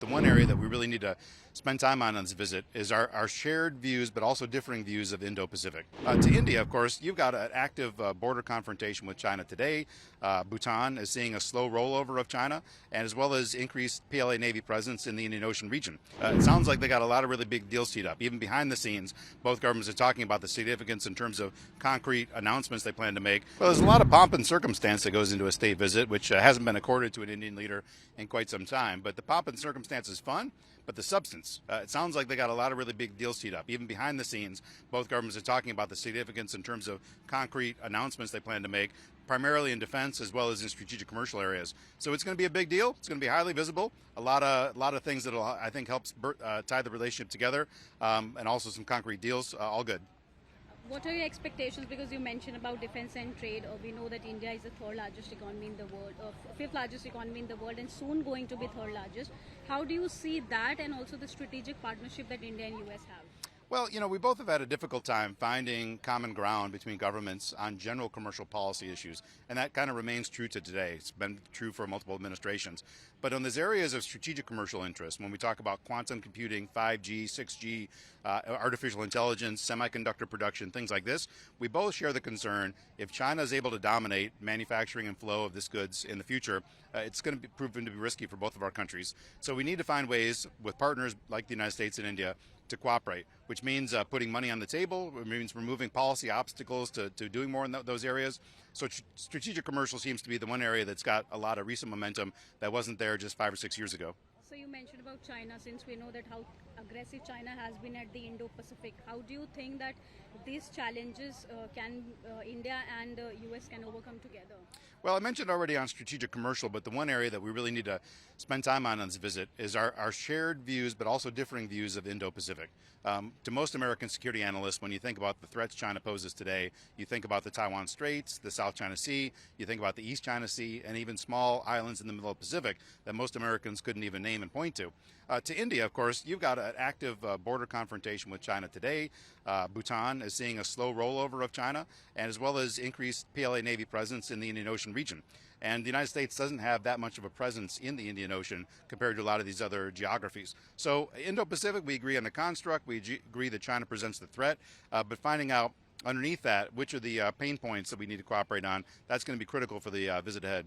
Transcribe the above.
The one area that we really need to spend time on this visit is our shared views, but also differing views of Indo-Pacific. To India, of course, you've got an active border confrontation with China today. Bhutan is seeing a slow rollover of China, and as well as increased PLA Navy presence in the Indian Ocean region. It sounds like they got a lot of really big deals teed up. Even behind the scenes, both governments are talking about the significance in terms of concrete announcements they plan to make. Well, there's a lot of pomp and circumstance that goes into a state visit, which hasn't been accorded to an Indian leader in quite some time. But the pomp and circumstance is fun, but the substance, it sounds like they got a lot of really big deals teed up. Even behind the scenes, both governments are talking about the significance in terms of concrete announcements they plan to make, primarily in defense as well as in strategic commercial areas. So it's going to be a big deal. It's going to be highly visible. A lot of things that I think helps tie the relationship together, and also some concrete deals. All good. What are your expectations? Because you mentioned about defense and trade. We know that India is the third largest economy in the world, fifth largest economy in the world, and soon going to be third largest. How do you see that, and also the strategic partnership that India and US have? Well, we both have had a difficult time finding common ground between governments on general commercial policy issues, and that kind of remains true to today. It's been true for multiple administrations. But on these areas of strategic commercial interest, when we talk about quantum computing, 5G, 6G, artificial intelligence, semiconductor production, things like this, we both share the concern if China is able to dominate manufacturing and flow of this goods in the future, it's going to be proven to be risky for both of our countries. So we need to find ways with partners like the United States and India to cooperate, which means putting money on the table, it means removing policy obstacles to doing more in those areas. So strategic commercial seems to be the one area that's got a lot of recent momentum that wasn't there just 5 or 6 years ago. So you mentioned about China, since we know that how aggressive China has been at the Indo-Pacific. How do you think that these challenges can India and US can overcome together? Well, I mentioned already on strategic commercial, but the one area that we really need to spend time on this visit is our shared views, but also differing views of Indo-Pacific. To most American security analysts, when you think about the threats China poses today, you think about the Taiwan Straits, the South China Sea, you think about the East China Sea, and even small islands in the middle of the Pacific that most Americans couldn't even name and point to. To India, of course, you've got an active border confrontation with China today. Bhutan is seeing a slow rollover of China, and as well as increased PLA Navy presence in the Indian Ocean region. And the United States doesn't have that much of a presence in the Indian Ocean compared to a lot of these other geographies. So Indo-Pacific, we agree on the construct, we agree that China presents the threat, but finding out underneath that which are the pain points that we need to cooperate on, that's going to be critical for the visit ahead.